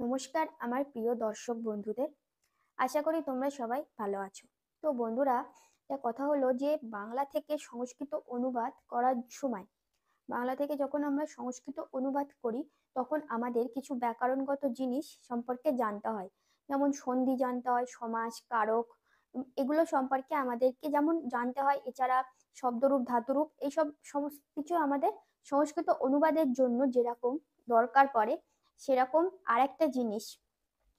নমস্কার আমার প্রিয় দর্শক বন্ধুদের। আশা করি তোমরা সবাই ভালো আছো। তো বন্ধুরা, একটা কথা হলো যে বাংলা থেকে সংস্কৃত অনুবাদ করার সময় বাংলা থেকে যখন আমরা সংস্কৃত অনুবাদ করি তখন আমাদের কিছু ব্যাকরণগত জিনিস সম্পর্কে জানতে হয়। যেমন সন্ধি জানতে হয়, সমাস, কারক, এগুলো সম্পর্কে আমাদেরকে যেমন জানতে হয়। এছাড়া শব্দরূপ, ধাতুরূপ, এইসব সমস্ত কিছু আমাদের সংস্কৃত অনুবাদের জন্য যেরকম দরকার পড়ে, সেরকম আরেকটা জিনিস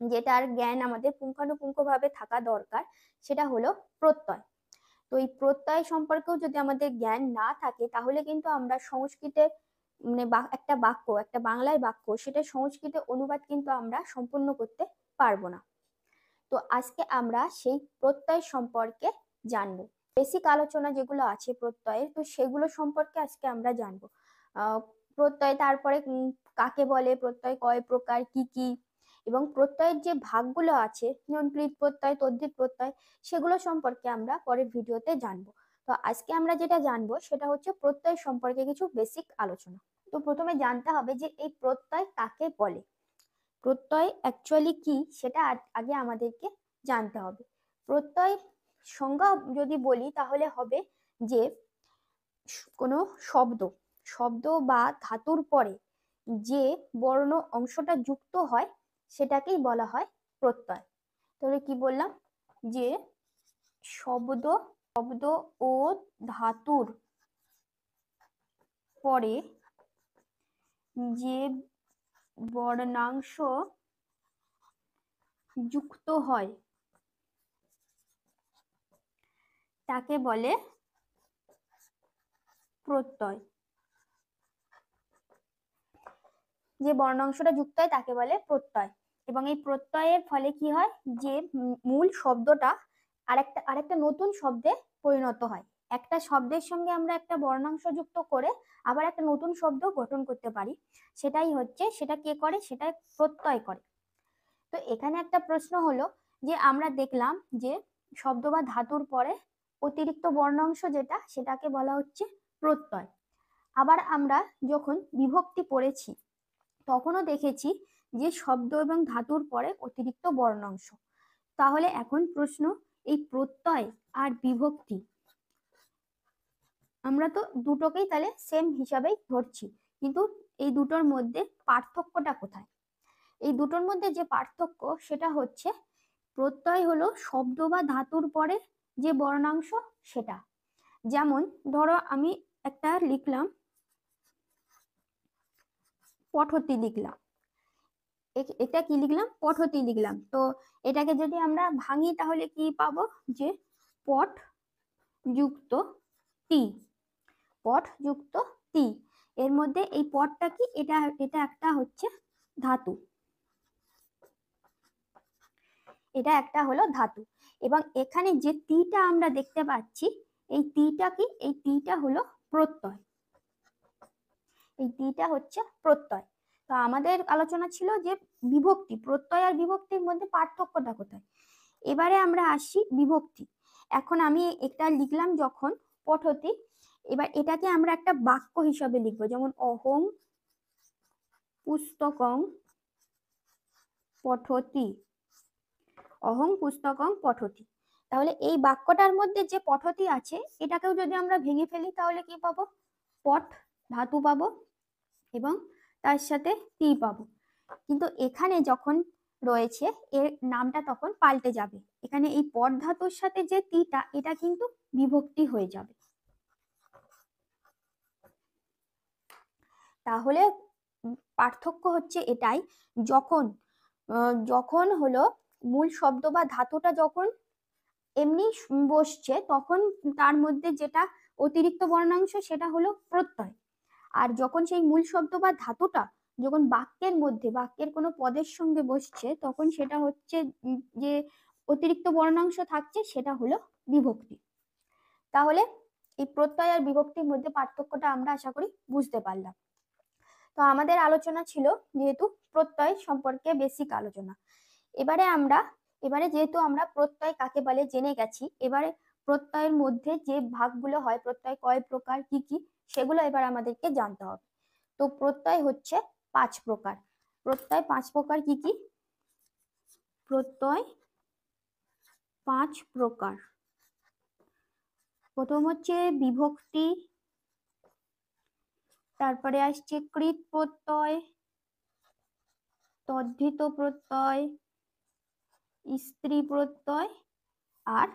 যেটার জ্ঞান আমাদের পুঙ্খানুপুঙ্খভাবে থাকা দরকার, সেটা হলো প্রত্যয়। তো এই প্রত্যয় সম্পর্কেও যদি আমাদের জ্ঞান না থাকে তাহলে কিন্তু আমরা সংস্কৃতে মানে একটা বাক্য, একটা বাংলায় বাক্য, সেটা সংস্কৃতে অনুবাদ কিন্তু আমরা সম্পূর্ণ করতে পারবো না। তো আজকে আমরা সেই প্রত্যয় সম্পর্কে জানবো। বেসিক আলোচনা যেগুলো আছে প্রত্যয়ের, তো সেগুলো সম্পর্কে আজকে আমরা জানবো। প্রত্যয়, তারপরে কাকে বলে, প্রত্যয় কয় প্রকার, কি কি, এবং প্রত্যয়ের যে ভাগগুলো আছে যেমন কৃৎ প্রত্যয়, তদ্ধিত প্রত্যয়, সেগুলো সম্পর্কে আমরা পরের ভিডিওতে জানবো। তো আজকে আমরা যেটা জানবো সেটা হচ্ছে প্রত্যয় সম্পর্কে কিছু বেসিক আলোচনা। তো প্রথমে জানতে হবে যে এই প্রত্যয় কাকে বলে, প্রত্যয় অ্যাকচুয়ালি কি সেটা আগে আমাদেরকে জানতে হবে। প্রত্যয় সংজ্ঞা যদি বলি তাহলে হবে যে কোনো শব্দ শব্দ বা ধাতুর পরে যে বর্ণ অংশটা যুক্ত হয় সেটাকেই বলা হয় প্রত্যয়। তাহলে কি বললাম, যে শব্দ শব্দ ও ধাতুর পরে যে বর্ণাংশ যুক্ত হয় তাকে বলে প্রত্যয়। যে বর্ণাংশটা যুক্ত হয় তাকে বলে প্রত্যয়। এবং এই প্রত্যয়ের ফলে কি হয়, যে মূল শব্দটা আরেকটা নতুন শব্দে পরিণত হয়। একটা শব্দের সঙ্গে আমরা একটা বর্ণাংশ যুক্ত করে আবার একটা নতুন শব্দ গঠন করতে পারি। সেটা কে করে, সেটা প্রত্যয় করে। তো এখানে একটা প্রশ্ন হলো যে আমরা দেখলাম যে শব্দ বা ধাতুর পরে অতিরিক্ত বর্ণাংশ যেটা, সেটাকে বলা হচ্ছে প্রত্যয়। আবার আমরা যখন বিভক্তি পড়েছি তখনও দেখেছি যে শব্দ এবং ধাতুর পরে অতিরিক্ত বর্ণাংশ। তাহলে এখন প্রশ্ন, এই প্রত্যয় আর বিভক্তি আমরা তো দুটোকেই তাহলে সেম হিসাবেই ধরছি, কিন্তু এই দুটোর মধ্যে পার্থক্যটা কোথায়? এই দুটোর মধ্যে যে পার্থক্য সেটা হচ্ছে, প্রত্যয় হলো শব্দ বা ধাতুর পরে যে বর্ণাংশ সেটা। যেমন ধরো আমি একটা লিখলাম পঠতি লিখলাম, এটা কি লিখলাম, পঠতি লিখলাম। তো এটাকে যদি আমরা ভাঙি তাহলে কি পাবো, যে পঠ যুক্ত তি, পঠ যুক্ত তি। এর মধ্যে এই পঠটা কি, এটা এটা একটা হচ্ছে ধাতু, এটা একটা হলো ধাতু। এবং এখানে যে তিটা আমরা দেখতে পাচ্ছি, এই তিটা কি, এই তিটা হলো প্রত্যয়, এই তিটা হচ্ছে প্রত্যয়। তো আমাদের আলোচনা ছিল যে বিভক্তি, প্রত্যয় আর বিভক্তির মধ্যে পার্থক্যটা কোথায়। এবারে আমরা আসি বিভক্তি। এখন আমি এটা লিখলাম যখন পঠতি, এবার এটাকে আমরা একটা বাক্য হিসাবে লিখবো, যেমন অহং পুস্তকং পঠতি, অহং পুস্তকং পঠতি। তাহলে এই বাক্যটার মধ্যে যে পঠতি আছে এটাকেও যদি আমরা ভেঙে ফেলি তাহলে কি পাবো, পঠ ধাতু পাবো এবং তার সাথে তি পাবো। কিন্তু এখানে যখন রয়েছে এর নামটা তখন পাল্টে যাবে, এখানে এই পঠ ধাতুর সাথে যে তিটা এটা কিন্তু বিভক্তি হয়ে যাবে। তাহলে পার্থক্য হচ্ছে এটাই, যখন যখন হলো মূল শব্দ বা ধাতুটা যখন এমনি বসছে তখন তার মধ্যে যেটা অতিরিক্ত বর্ণাংশ সেটা হলো প্রত্যয়। আর যখন সেই মূল শব্দ বা ধাতুটা যখন বাক্যের মধ্যে, বাক্যের কোনো পদের সঙ্গে বসছে তখন সেটা হচ্ছে যে অতিরিক্ত বর্ণাংশ থাকছে সেটা হলো বিভক্তি। তাহলে এই প্রত্যয় আর বিভক্তির মধ্যে পার্থক্যটা আমরা আশা করি বুঝতে পারলাম। তো আমাদের আলোচনা ছিল যেহেতু প্রত্যয় সম্পর্কে বেসিক আলোচনা। এবারে যেহেতু আমরা প্রত্যয় কাকে বলে জেনে গেছি, এবারে প্রত্যয়ের মধ্যে যে ভাগগুলো হয়, প্রত্যয় কয় প্রকার, কি কি, সেগুলো এবার আমাদেরকে জানতে হবে। তো প্রত্যয় হচ্ছে 5 প্রকার। প্রত্যয় 5 প্রকার। কি কি প্রত্যয়? 5 প্রকার। প্রথম হচ্ছে বিভক্তি, তারপরে আসছে কৃৎ প্রত্যয়, তদ্ধিত প্রত্যয়, স্ত্রী প্রত্যয় আর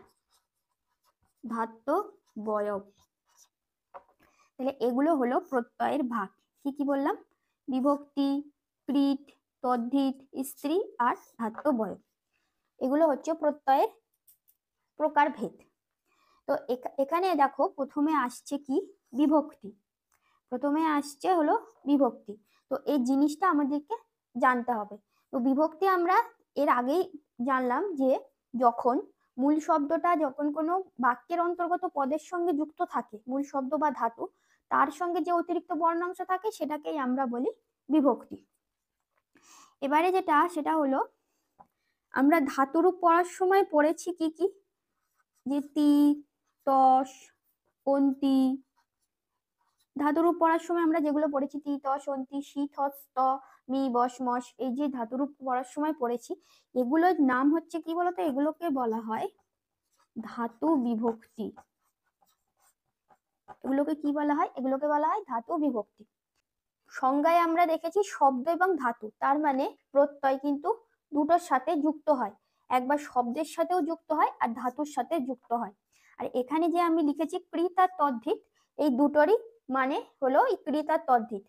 ধাত্ব বয়ব। তাহলে এগুলো হলো প্রত্যয়ের ভাগ। কি কি বললাম? বিভক্তি, কৃৎ, তদ্ধিত, স্ত্রী আর ধাত্ব বয়ব। এগুলো হচ্ছে প্রত্যয়ের প্রকারভেদ। তো এখানে দেখো প্রথমে আসছে কি? বিভক্তি। প্রথমে আসছে হলো বিভক্তি। তো এই জিনিসটা আমাদেরকে জানতে হবে। তো বিভক্তি আমরা এর আগেই জানলাম যে যখন মূল শব্দটা যখন কোনো বাক্যের অন্তর্গত পদের সঙ্গে যুক্ত থাকে, মূল শব্দ বা ধাতু, তার সঙ্গে যে অতিরিক্ত বর্ণাংশ থাকে সেটাকেই আমরা বলি বিভক্তি। এবারে সেটা হলো আমরা ধাতুরূপ পড়ার সময় পড়েছি কি কি? যে তি, তস, অন্তি। ধাতুরূপ পড়ার সময় আমরা যেগুলো পড়েছি তি, তস, অন্তি, শি, থস, ত, মি, বস, মস, এই যে ধাতুরূপ পড়ার সময় পড়েছি, এগুলোর নাম হচ্ছে কি বলতো? এগুলোকে বলা হয় ধাতু বিভক্তি। এগুলোকে কি বলা হয়? এগুলোকে বলা হয় ধাতু বিভক্তি। সংজ্ঞায় আমরা দেখেছি শব্দ এবং ধাতু, তার মানে প্রত্যয় কিন্তু দুটোর সাথে যুক্ত হয়। একবার শব্দের সাথেও যুক্ত হয় আর ধাতুর সাথে যুক্ত হয়। আর এখানে যে আমি লিখেছি কৃৎ আর তদ্ধিত, এই দুটোরই মানে হলো কৃৎ আর তদ্ধিত।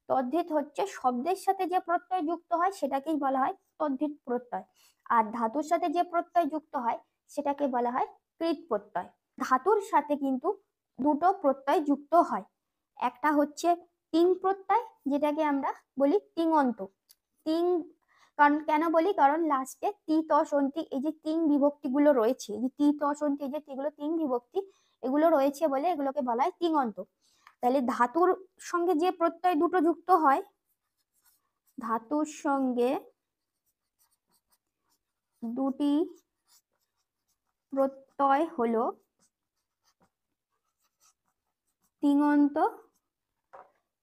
তদ্ধিত হচ্ছে শব্দের সাথে যে প্রত্যয় যুক্ত হয় সেটাকেই বলা হয় তদ্ধিত প্রত্যয়, আর ধাতুর সাথে যে প্রত্যয় যুক্ত হয় সেটাকে বলা হয় কৃৎ প্রত্যয়। ধাতুর সাথে কিন্তু দুটো প্রত্যয় যুক্ত হয়। একটা হচ্ছে তিং প্রত্যয়, যেটাকে আমরা বলি তিঙন্ত। তিং কারণ কেন বলি? কারণ লাস্টে তি, তস, অন্তি এই যে তিন বিভক্তি গুলো রয়েছে, যে তি, তস, অন্তি এই যে এগুলো তিন বিভক্তি, এগুলো রয়েছে বলে এগুলোকে বলা হয় তিঙন্ত। তাহলে ধাতুর সঙ্গে যে প্রত্যয় দুটো যুক্ত হয়, ধাতুর সঙ্গে দুটি প্রত্যয় হলো তিঙন্ত,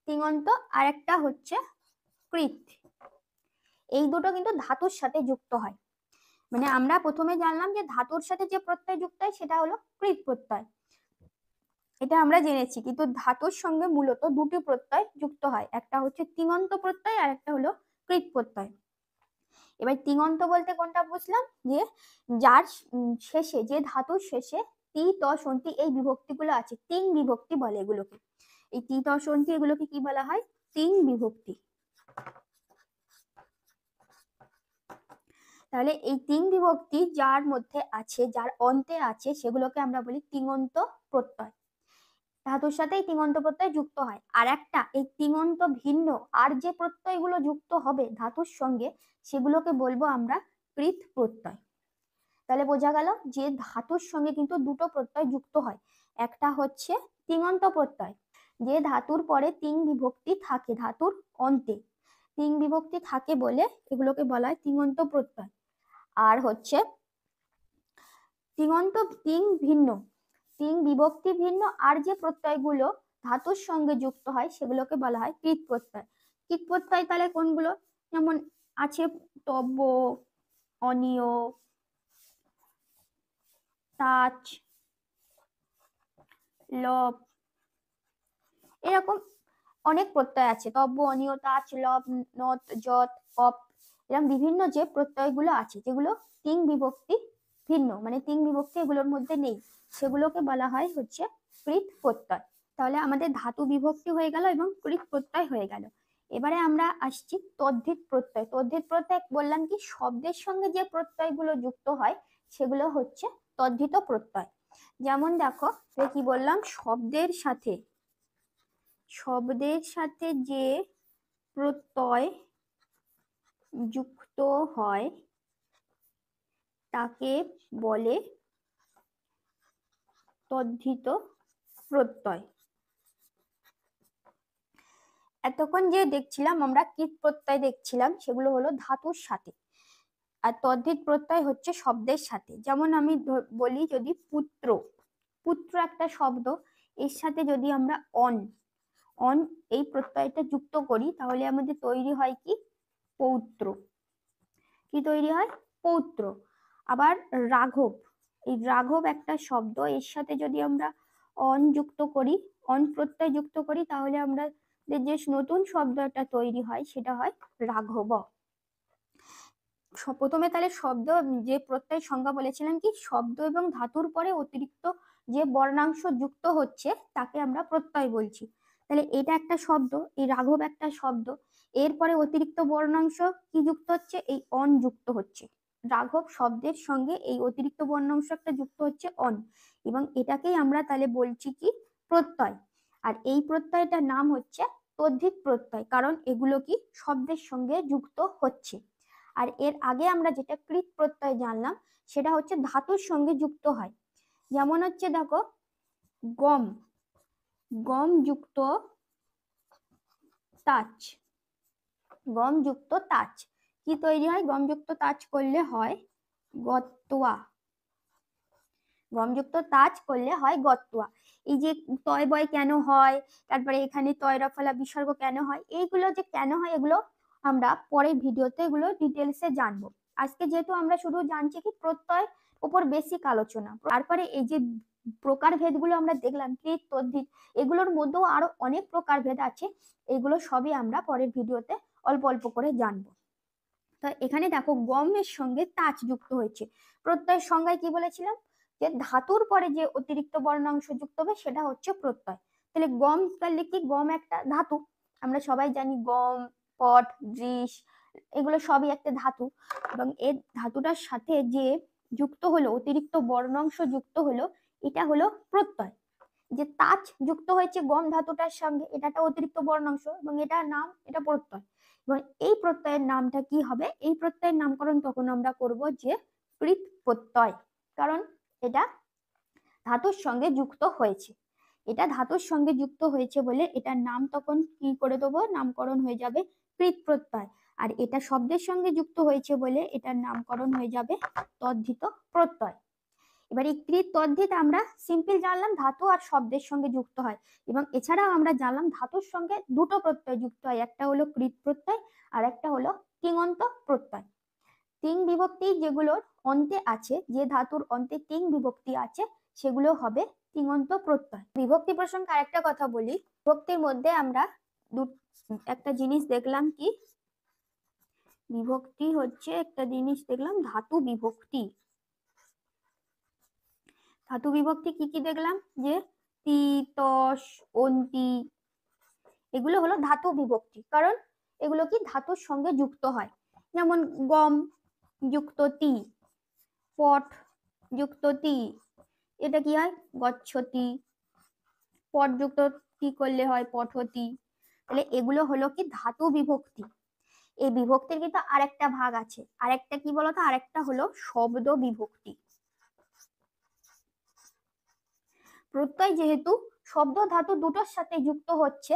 তিঙন্ত আর একটা হচ্ছে কৃৎ। এই দুটো কিন্তু ধাতুর সাথে যুক্ত হয়। মানে আমরা প্রথমে জানলাম যে ধাতুর সাথে যে প্রত্যয় যুক্ত হয় সেটা হলো কৃৎ প্রত্যয়, এটা আমরা জেনেছি। কিন্তু ধাতুর সঙ্গে মূলত দুটি প্রত্যয় যুক্ত হয়, একটা হচ্ছে তিঙন্ত প্রত্যয় আর একটা হলো কৃৎ প্রত্যয়। এবার তিঙন্ত বলতে কোনটা বুঝলাম? যে যার শেষে, যে ধাতুর শেষে তি, তস, অন্তি এই বিভক্তিগুলো আছে, তিন বিভক্তি বলে এগুলোকে। এই তি, তস, অন্তি এগুলোকে কি বলা হয়? তিন বিভক্তি। তাহলে এই তিন বিভক্তি যার মধ্যে আছে, যার অন্তে আছে, সেগুলোকে আমরা বলি তিঙন্ত প্রত্যয়। ধাতুর সাথে এই তিঙন্ত প্রত্যয় যুক্ত হয়। আর একটা এই তিঙন্ত ভিন্ন আর যে প্রত্যয়গুলো যুক্ত হবে ধাতুর সঙ্গে, সেগুলোকে বলবো আমরা কৃৎ প্রত্যয়। তাহলে বোঝা গেল যে ধাতুর সঙ্গে কিন্তু দুটো প্রত্যয় যুক্ত হয়। একটা হচ্ছে তিঙন্ত প্রত্যয়, যে ধাতুর পরে তিন বিভক্তি থাকে, ধাতুর অন্তে তিন বিভক্তি থাকে বলে এগুলোকে বলা হয় তিঙন্ত প্রত্যয়। আর হচ্ছে তিঙন্ত তিন ভিন্ন, তিন বিভক্তি ভিন্ন আর যে প্রত্যয়গুলো ধাতুর সঙ্গে যুক্ত হয় সেগুলোকে বলা হয় কৃৎ প্রত্যয়। কৃৎ প্রত্যয় তাহলে কোনগুলো? যেমন আছে তব্য, অনিয়, তাচ, লব, এরকম অনেক প্রত্যয় আছে। তব্য, অনিয়, তাচ, লব, নত, যত, অপ, এরকম বিভিন্ন যে প্রত্যয়গুলো আছে যেগুলো তিন বিভক্তি ভিন্ন, মানে তিন বিভক্তি এগুলোর মধ্যে নেই, সেগুলোকে বলা হয় হচ্ছে কৃৎ প্রত্যয়। তাহলে আমাদের ধাতু বিভক্তি হয়ে গেল এবং কৃৎ প্রত্যয় হয়ে গেল। এবারে আমরা আসছি তদ্ধিত প্রত্যয়। তদ্ধিত প্রত্যয় বললাম কি? শব্দের সঙ্গে যে প্রত্যয়গুলো যুক্ত হয় সেগুলো হচ্ছে তদ্ধিত প্রত্যয়। যেমন দেখো কি বললাম, শব্দের সাথে যে প্রত্যয় যুক্ত হয় তাকে বলে তদ্ধিত প্রত্যয়। এতক্ষণ যে দেখছিলাম আমরা কৃৎ প্রত্যয় দেখছিলাম, সেগুলো হলো ধাতুর সাথে, আর তদ্ধিত প্রত্যয় হচ্ছে শব্দের সাথে। যেমন আমি বলি, যদি পুত্র, পুত্র একটা শব্দ, এর সাথে যদি আমরা অন, অন এই প্রত্যয়টা যুক্ত করি তাহলে আমাদের তৈরি হয় কি? পৌত্র। কি তৈরি হয়? পৌত্র। আবার রাঘব, এই রাঘব একটা শব্দ, এর সাথে যদি আমরা অন যুক্ত করি, অন প্রত্যয় যুক্ত করি, তাহলে আমরা যে নতুন শব্দ একটা তৈরি হয় সেটা হয় রাঘব। প্রথমে তাহলে শব্দ যে প্রত্যয় সংজ্ঞা বলেছিলাম কি, শব্দ এবং ধাতুর পরে অতিরিক্ত যে বর্ণাংশ যুক্ত হচ্ছে তাকে আমরা প্রত্যয় বলছি। তাহলে এটা একটা শব্দ, এই রাঘব একটা শব্দ, এরপরে অতিরিক্ত বর্ণাংশ কি যুক্ত হচ্ছে? এই অন যুক্ত হচ্ছে। রাঘব শব্দের সঙ্গে এই অতিরিক্ত বর্ণাংশ একটা যুক্ত হচ্ছে অন, এবং এটাকেই আমরা তাহলে বলছি কি? প্রত্যয়। আর এই প্রত্যয়টার নাম হচ্ছে তদ্ধিত প্রত্যয়, কারণ এগুলো কি শব্দের সঙ্গে যুক্ত হচ্ছে। আর এর আগে আমরা যেটা কৃত প্রত্যয় জানলাম সেটা হচ্ছে ধাতুর সঙ্গে যুক্ত হয়। যেমন হচ্ছে দেখো, গম, গম যুক্ত তাচ, গম যুক্ত তাচ কি তৈরি হয়? গম যুক্ত তাচ করলে হয় গত্তুয়া, গমযুক্ত তাজ করলে হয় গত্তুয়া। এই যে তয় বয় কেন হয়, তারপরে এখানে তয় রফলা বিসর্গ কেন হয়, এইগুলো যে কেন হয় এগুলো আমরা পরের ভিডিওতে এগুলো ডিটেলসে জানবো। আজকে যেহেতু আমরা শুধু জানছি কি প্রত্যয় উপর বেসিক আলোচনা, তারপরে এই যে প্রকারভেদ গুলো আমরা দেখলাম কৃত তদ্ধিত, এগুলোর মধ্যেও আরো অনেক প্রকারভেদ আছে, এগুলো সবই আমরা পরের ভিডিওতে অল্প অল্প করে জানবো। তো এখানে দেখো গমের সঙ্গে তাচ যুক্ত হয়েছে। প্রত্যয়ের সংজ্ঞায় কি বলেছিলাম? যে ধাতুর পরে যে অতিরিক্ত বর্ণাংশ যুক্ত হবে সেটা হচ্ছে প্রত্যয়। তাহলে গম তাহলে কি? গম একটা ধাতু, আমরা সবাই জানি গম, পট, বৃষ, এগুলো সবই একটা ধাতু, এবং এর ধাতুটার সাথে যে যুক্ত হলো অতিরিক্ত বর্ণাংশ যুক্ত হলো এটা হলো প্রত্যয়। যে তাচ যুক্ত হয়েছে গম ধাতুটার সঙ্গে, এটা একটা অতিরিক্ত বর্ণাংশ এবং এটার নাম, এটা প্রত্যয়। এবং এই প্রত্যয়ের নামটা কি হবে? এই প্রত্যয়ের নামকরণ তখন আমরা করব যে কৃত প্রত্যয়, কারণ এটা ধাতুর সঙ্গে যুক্ত হয়েছে। এটা ধাতুর সঙ্গে যুক্ত হয়েছে বলে এটার নাম তখন কি করে দেবো? নামকরণ হয়ে যাবে কৃত প্রত্যয়। আর এটা শব্দের সঙ্গে যুক্ত হয়েছে বলে এটার নামকরণ হয়ে যাবে তদ্ধিত প্রত্যয়। এবার এই কৃত তদ্ধিত আমরা সিম্পল জানলাম ধাতু আর শব্দের সঙ্গে যুক্ত হয়, এবং এছাড়াও আমরা জানলাম ধাতুর সঙ্গে দুটো প্রত্যয় যুক্ত হয়, একটা হলো কৃত প্রত্যয় আর একটা হলো তিঙন্ত প্রত্যয়। তিং বিভক্তি যেগুলোর অন্তে আছে, যে ধাতুর অন্তে তিং বিভক্তি আছে সেগুলো হবে তিঙন্ত প্রত্যয়। বিভক্তি প্রসঙ্গে আরেকটা কথা বলি, বিভক্তির মধ্যে আমরা একটা জিনিস দেখলাম কি, বিভক্তি হচ্ছে একটা জিনিস দেখলাম ধাতু বিভক্তি। ধাতু বিভক্তি কি কি দেখলাম? যে তি, তস, অন্তি, এগুলো হলো ধাতু বিভক্তি, কারণ এগুলো কি ধাতুর সঙ্গে যুক্ত হয়। যেমন গম যুক্ত তি, পট যুক্ত তি, এটা কি হয়? গচ্ছতি। পট যুক্ত তি করলে হয় পঠতি। তাহলে এগুলো হলো কি ধাতু বিভক্তি। এই বিভক্তির কিন্তু আরেকটা ভাগ আছে, আরেকটা কি বলতো? আরেকটা হলো শব্দ বিভক্তি। প্রত্যয় যেহেতু শব্দ ধাতু দুটোর সাথে যুক্ত হচ্ছে,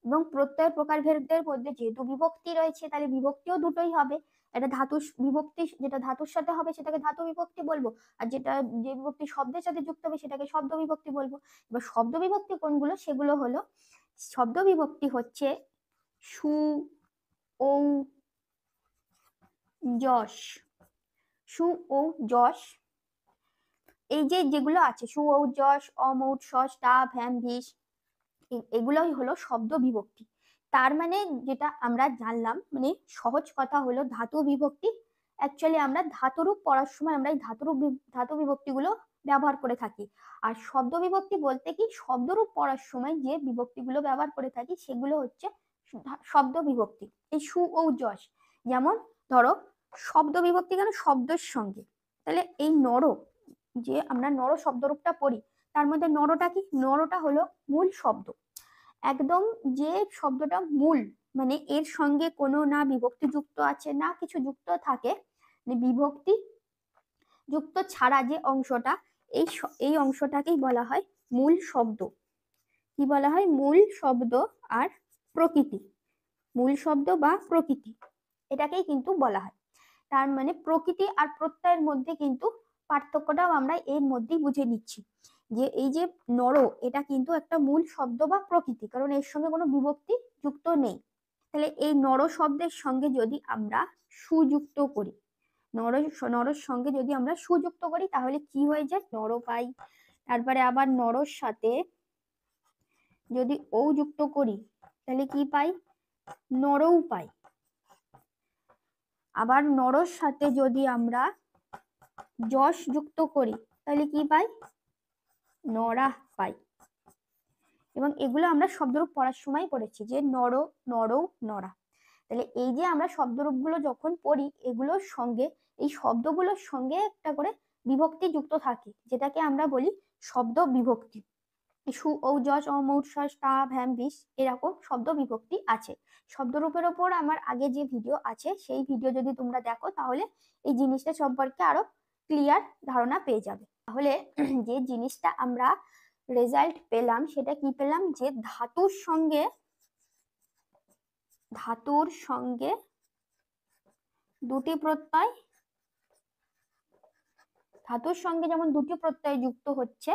এবং প্রত্যয়ের প্রকারভেদের মধ্যে যেহেতু বিভক্তি রয়েছে, তাহলে বিভক্তিও দুটোই হবে। এটা ধাতু বিভক্তি, যেটা ধাতুর সাথে হবে সেটাকে ধাতু বিভক্তি বলবো, আর যেটা যে বিভক্তি শব্দের সাথে যুক্ত হবে সেটাকে শব্দ বিভক্তি বলবো। এবার শব্দ বিভক্তি কোনগুলো? সেগুলো হলো, শব্দ বিভক্তি হচ্ছে সু, ঔ, যশ। সু, ঔ, যশ, এই যে যেগুলো আছে সু, ঔ, যশ, অম, ঔ, সস, টা, ভ্যাম, ভিস, এগুলোই হলো শব্দ বিভক্তি। তার মানে যেটা আমরা জানলাম, মানে সহজ কথা হলো ধাতু বিভক্তি অ্যাকচুয়ালি আমরা ধাতুরূপ পড়ার সময় আমরা এই ধাতু বিভক্তিগুলো ব্যবহার করে থাকি। আর শব্দ বিভক্তি বলতে কি, শব্দরূপ পড়ার সময় যে বিভক্তিগুলো ব্যবহার করে থাকি সেগুলো হচ্ছে শব্দ বিভক্তি। এই সু, ও, যশ, যেমন ধরো শব্দ বিভক্তি কেন? শব্দের সঙ্গে। তাহলে এই নর, যে আমরা নর শব্দরূপটা পড়ি, তার মধ্যে নরটা কি? নরটা হলো মূল শব্দ, একদম যে শব্দটা মূল, মানে এর সঙ্গে কোনো না বিভক্তি যুক্ত আছে না কিছু যুক্ত থাকে, বিভক্তি যুক্ত ছাড়া যে অংশটা, এই অংশটাকেই বলা হয় মূল শব্দ। কি বলা হয়? মূল শব্দ আর প্রকৃতি, মূল শব্দ বা প্রকৃতি, এটাকেই কিন্তু বলা হয়। তার মানে প্রকৃতি আর প্রত্যয়ের মধ্যে কিন্তু পার্থক্যটাও আমরা এর মধ্যেই বুঝে নিচ্ছি, যে এই যে নর, এটা কিন্তু একটা মূল শব্দ বা প্রকৃতি, কারণ এর সঙ্গে কোনো বিভক্তি যুক্ত নেই। তাহলে এই নর শব্দের সঙ্গে যদি আমরা সুযুক্ত করি, নরর সঙ্গে যদি আমরা সুযুক্ত করি তাহলে কি হয়ে যায়, নর পাই। তারপরে আবার নরর সাথে যদি ও যুক্ত করি তাহলে কি পাই, নরও পাই। আবার নরর সাথে যদি আমরা যশ যুক্ত করি তাহলে কি পাই, নরা পাই। এবং এগুলো আমরা শব্দরূপ পড়ার সময় পড়েছি যে নর, নরৌ, নরা। তাহলে এই যে আমরা শব্দরূপগুলো যখন পড়ি এগুলোর সঙ্গে, এই শব্দগুলোর সঙ্গে একটা করে বিভক্তি যুক্ত থাকে, যেটাকে আমরা বলি শব্দ বিভক্তি। সু, ঔ, যশ, অম, ঔ, সস, তা, ভ্যাম, বিশ এরকম শব্দ বিভক্তি আছে। শব্দরূপের ওপর আমার আগে যে ভিডিও আছে সেই ভিডিও যদি তোমরা দেখো তাহলে এই জিনিসটা সম্পর্কে আরো ক্লিয়ার ধারণা পেয়ে যাবে। তাহলে যে জিনিসটা আমরা রেজাল্ট পেলাম সেটা কি পেলাম, যে ধাতুর সঙ্গে দুটি প্রত্যয়, ধাতুর সঙ্গে যেমন দুটি প্রত্যয় যুক্ত হচ্ছে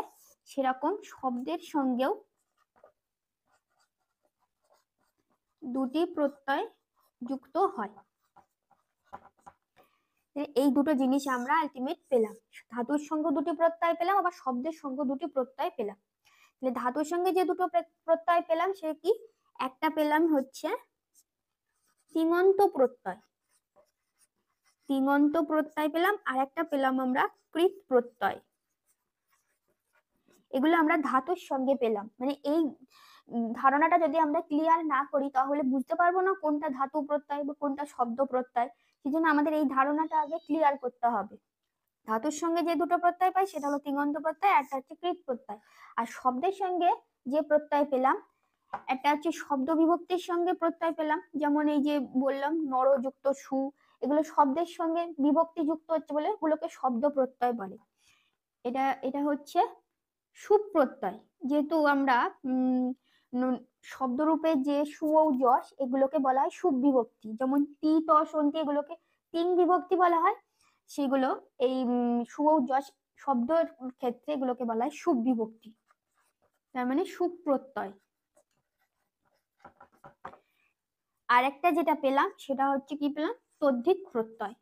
সেরকম শব্দের সঙ্গেও দুটি প্রত্যয় যুক্ত হয়। এই দুটো জিনিস আমরা আলটিমেট পেলাম, ধাতুর সঙ্গে দুটি প্রত্যয় পেলাম আবার শব্দের সঙ্গে দুটি প্রত্যয় পেলাম। তাহলে ধাতুর সঙ্গে যে দুটো প্রত্যয় পেলাম সে কি, একটা পেলাম হচ্ছে তিঙন্ত প্রত্যয়, তিঙন্ত প্রত্যয় পেলাম, আর একটা পেলাম আমরা কৃৎ প্রত্যয়। এগুলো আমরা ধাতুর সঙ্গে পেলাম। মানে এই ধারণাটা যদি আমরা ক্লিয়ার না করি তাহলে বুঝতে পারবো না কোনটা ধাতু প্রত্যয় বা কোনটা শব্দ প্রত্যয়। সেই জন্য আমাদের এই ধারণাটা আগে ক্লিয়ার করতে হবে। ধাতুর সঙ্গে যে দুটো প্রত্যয় পাই সেটা হলো তিঙন্ত প্রত্যয়, একটা হচ্ছে কৃৎ প্রত্যয়। আর শব্দের সঙ্গে যে প্রত্যয় পেলাম একটা হচ্ছে শব্দ বিভক্তির সঙ্গে প্রত্যয় পেলাম, যেমন এই যে বললাম নরযুক্ত সু, এগুলো শব্দের সঙ্গে বিভক্তি যুক্ত হচ্ছে বলে এগুলোকে শব্দ প্রত্যয় বলে। এটা হচ্ছে সুপ্রত্যয়। যেহেতু আমরা শব্দরূপে যে সু ও যশ এগুলোকে বলা হয় সুবিভক্তি, যেমন তি, ত, সন্তি এগুলোকে তিন বিভক্তি বলা হয়, সেগুলো এই সু ও যশ শব্দের ক্ষেত্রে এগুলোকে বলা হয় সুবিভক্তি, তার মানে সুপ্রত্যয়। আর একটা যেটা পেলাম সেটা হচ্ছে কি পেলাম, তদ্ধিত প্রত্যয়।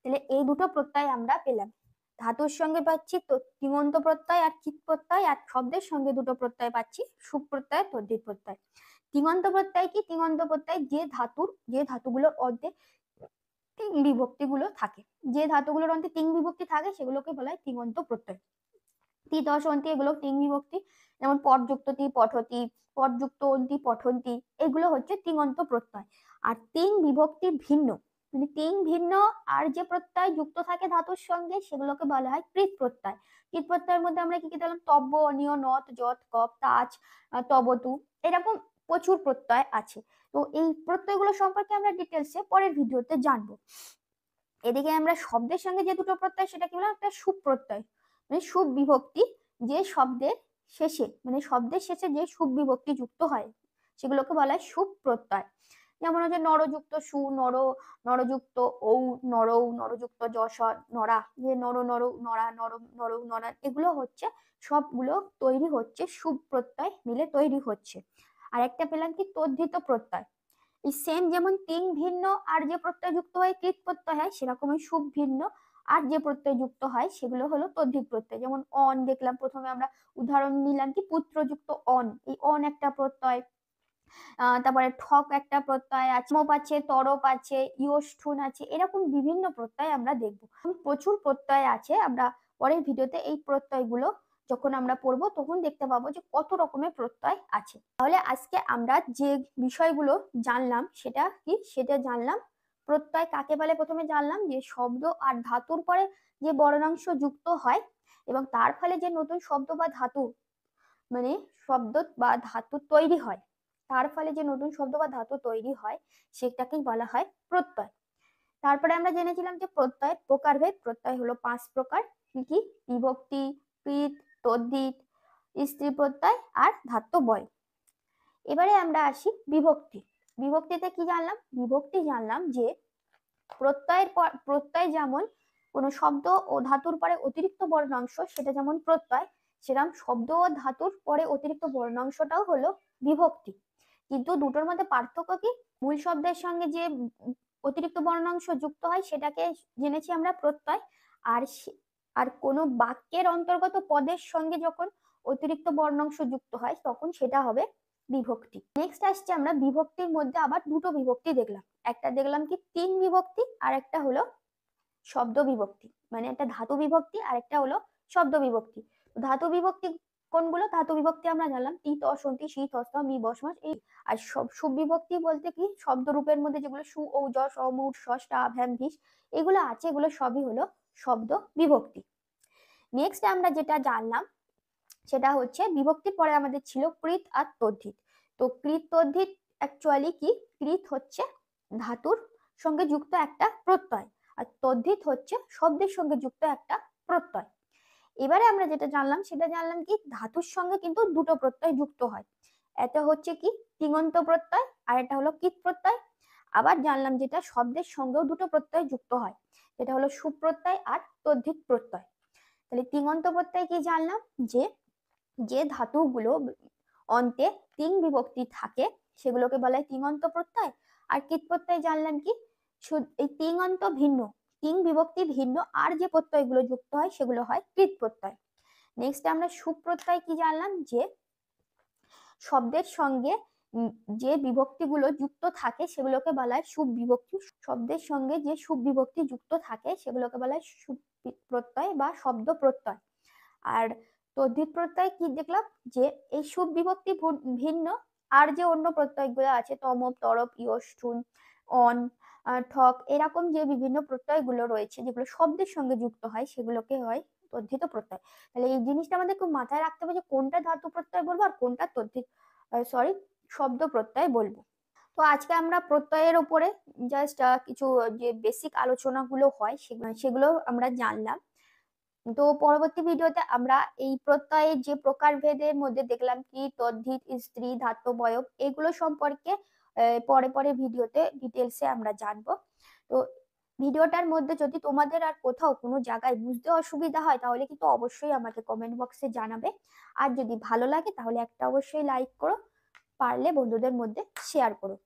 তাহলে এই দুটো প্রত্যয় আমরা পেলাম, ধাতুর সঙ্গে পাচ্ছি তিঙন্ত প্রত্যয় আর কৃৎ প্রত্যয়, আর শব্দের সঙ্গে দুটো প্রত্যয় পাচ্ছি সুপ্রত্যয়, তদ্ধিত প্রত্যয়। তিঙন্ত প্রত্যয় কি, তিঙন্ত প্রত্যয় যে ধাতুগুলোর অর্ধে তিন বিভক্তি গুলো থাকে, যে ধাতুগুলোর অন্তে তিন বিভক্তি থাকে সেগুলোকে বলা হয় তিঙন্ত প্রত্যয়। তি, ত, সন্তি এগুলো তিন বিভক্তি, যেমন পটযুক্ত তি, পঠতি, পটযুক্ত অন্তি, পঠন্তি, এগুলো হচ্ছে তিঙন্ত প্রত্যয়। আর তিন বিভক্তি ভিন্ন, মানে তিন ভিন্ন আর যে প্রত্যয় যুক্ত থাকে ধাতুর সঙ্গে সেগুলোকে বলা হয় কৃৎ প্রত্যয়। কৃৎ প্রত্যয়ের মধ্যে আমরা কি কি দিলাম, তব্য, অনিয়, নত, যৎ, কপ, তাচ, তবতু, এরকম প্রচুর প্রত্যয় আছে। তো এই প্রত্যয়গুলো সম্পর্কে আমরা ডিটেলসে পরের ভিডিওতে জানবো। এদিকে আমরা শব্দের সঙ্গে যে দুটো প্রত্যয় সেটা কি বললাম, একটা সুপ্রত্যয়, মানে সুবিভক্তি, যে শব্দের শেষে, মানে শব্দের শেষে যে সুবিভক্তি যুক্ত হয় সেগুলোকে বলা হয় সুপ্রত্যয়। যেমন হচ্ছে নরযুক্ত সু, নরযুক্ত ঔ, নরৌ, নরযুক্ত যশ, নরা, যে নরৌ, নরা, নরৌ, নরা, এগুলো হচ্ছে সবগুলো তৈরি হচ্ছে সুপ্রত্যয় মিলে তৈরি হচ্ছে। আর একটা পেলাম কি, তদ্ধিত প্রত্যয়। এই সেম যেমন তিন ভিন্ন আর যে প্রত্যয় যুক্ত হয় কৃৎ প্রত্যয় হয়, সেরকমই সুপ ভিন্ন আর যে প্রত্যয় যুক্ত হয় সেগুলো হলো তদ্ধিত প্রত্যয়। যেমন অন দেখলাম, প্রথমে আমরা উদাহরণ নিলাম কি পুত্রযুক্ত অন, এই অন একটা প্রত্যয়। তারপরে ঠক একটা প্রত্যয় আছে, মোপ আছে, তরপ আছে, ইয়ষ্ঠুন আছে, এরকম বিভিন্ন প্রত্যয় আমরা দেখবো। প্রচুর প্রত্যয় আছে, আমরা পরের ভিডিওতে এই প্রত্যয়গুলো যখন আমরা পড়বো তখন দেখতে পাবো যে কত রকমের প্রত্যয় আছে। তাহলে আজকে আমরা যে বিষয়গুলো জানলাম সেটা কি, সেটা জানলাম প্রত্যয় কাকে বলে, প্রথমে জানলাম যে শব্দ আর ধাতুর পরে যে বর্ণাংশ যুক্ত হয় এবং তার ফলে যে নতুন শব্দ বা ধাতু, মানে শব্দ বা ধাতু তৈরি হয়, তার ফলে যে নতুন শব্দ বা ধাতু তৈরি হয় সেটাকেই বলা হয় প্রত্যয়। তারপরে আমরা জেনেছিলাম যে প্রত্যয়ের প্রকারভেদ, প্রত্যয় হলো 5 প্রকার, কি কি, বিভক্তি, কৃৎ, তদ্ধিত, স্ত্রী প্রত্যয় আর ধাত্ব বয়। এবারে আমরা আসি বিভক্তি। বিভক্তিতে কি জানলাম, বিভক্তি জানলাম যে প্রত্যয় যেমন কোনো শব্দ ও ধাতুর পরে অতিরিক্ত বর্ণাংশ সেটা যেমন প্রত্যয়, সেরকম শব্দ ও ধাতুর পরে অতিরিক্ত বর্ণাংশটাও হলো বিভক্তি। কিন্তু দুটোর মধ্যে পার্থক্য কি? মূল শব্দের সঙ্গে যে অতিরিক্ত বর্ণাংশ যুক্ত হয় সেটাকে জেনেছি আমরা প্রত্যয়, আর আর কোনো বাক্যের অন্তর্গত পদের সঙ্গে যখন অতিরিক্ত বর্ণাংশ যুক্ত হয় তখন সেটা হবে বিভক্তি। নেক্সট আসছে আমরা বিভক্তির মধ্যে আবার দুটো বিভক্তি দেখলাম, একটা দেখলাম কি তিন বিভক্তি, আর একটা হলো শব্দ বিভক্তি, মানে একটা ধাতু বিভক্তি আর একটা হলো শব্দ বিভক্তি। ধাতু বিভক্তি কোনগুলো? ধাতু বিভক্তি আমরা জানলাম তি ত সন্তি শি থ স্থ মি বস মস এই। আর সুবিভক্তি বলতে কি? শব্দ রূপের মধ্যে যেগুলো সু ঔ জ স মু ষ টা ভ্যাম ভিস এগুলো আছে, এগুলো সবই হলো শব্দ বিভক্তি। নেক্সট আমরা যেটা জানলাম সেটা হচ্ছে বিভক্তির পরে আমাদের ছিল কৃত আর তদ্ধিত। তো কৃত তদ্ধিত অ্যাকচুয়ালি কি? কৃত হচ্ছে ধাতুর সঙ্গে যুক্ত একটা প্রত্যয়, আর তদ্ধিত হচ্ছে শব্দের সঙ্গে যুক্ত একটা প্রত্যয়। এবারে আমরা যেটা জানলাম সেটা জানলাম কি ধাতুর সঙ্গে কিন্তু দুটো প্রত্যয় যুক্ত হয়, এটা হচ্ছে কি তিঙন্ত প্রত্যয় আর এটা হলো কৃত প্রত্যয়। আবার জানলাম যেটা শব্দের সঙ্গেও দুটো প্রত্যয় যুক্ত হয়, যেটা হলো সুপ্রত্যয় আর তদ্ধিত প্রত্যয়। তাহলে তিঙন্ত প্রত্যয় কি জানলাম? যে যে ধাতুগুলো অন্তে তিন বিভক্তি থাকে সেগুলোকে বলা হয় তিঙন্ত প্রত্যয়। আর কৃত প্রত্যয় জানলাম কি এই তিঙন্ত ভিন্ন, তিন বিভক্তি ভিন্ন আর যে প্রত্যয়গুলো যুক্ত হয় সেগুলো হয় কৃত প্রত্যয়। নেক্সট আমরা সুপ্রত্যয় কি জানলাম? যে শব্দের সঙ্গে যে বিভক্তিগুলো যুক্ত থাকে সেগুলোকে বলা হয় সুবিভক্তি। শব্দের সঙ্গে যে সুবিভক্তি যুক্ত থাকে সেগুলোকে বলা হয় সুপ্রত্যয় বা শব্দ প্রত্যয়। আর তদ্ধিত প্রত্যয় কি দেখলাম? যে এই সুবিভক্তি ভিন্ন আর যে অন্য প্রত্যয়গুলো আছে তম তরপ ইয়স ঠুন অন ঠক এরকম যে বিভিন্ন প্রত্যয়গুলো রয়েছে যেগুলো শব্দের সঙ্গে যুক্ত হয় সেগুলোকে হয় তদ্ধিত প্রত্যয়। তাহলে এই জিনিসটা আমাদের খুব মাথায় রাখতে হবে যে কোনটা ধাতু প্রত্যয় বলবো আর কোনটা তদ্ধিত শব্দ প্রত্যয় বলবো। তো আজকে আমরা প্রত্যয়ের উপরে জাস্ট কিছু যে বেসিক আলোচনাগুলো হয় সেগুলো আমরা জানলাম। তো পরবর্তী ভিডিওতে আমরা এই প্রত্যয়ের যে প্রকারভেদের মধ্যে দেখলাম কি তদ্ধিত, স্ত্রী, ধাত্ববয়ব এগুলো সম্পর্কে পরে পরে ভিডিওতে ডিটেলসে আমরা জানবো। তো ভিডিওটার মধ্যে যদি তোমাদের আর কোথাও কোনো জায়গায় বুঝতে অসুবিধা হয় তাহলে কিন্তু অবশ্যই আমাকে কমেন্ট বক্সে জানাবে। আর যদি ভালো লাগে তাহলে একটা অবশ্যই লাইক করো, পারলে বন্ধুদের মধ্যে শেয়ার করো।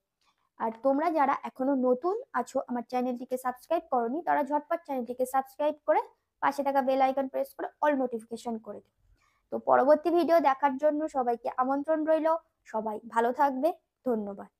আর তোমরা যারা এখনো নতুন আছো আমার চ্যানেলটিকে সাবস্ক্রাইব করোনি তারা ঝটপট চ্যানেলটিকে সাবস্ক্রাইব করে পাশে থাকা বেল আইকন প্রেস করে অল নোটিফিকেশন করে দিও। তো পরবর্তী ভিডিও দেখার জন্য সবাইকে আমন্ত্রণ রইল। সবাই ভালো থাকবে। ধন্যবাদ।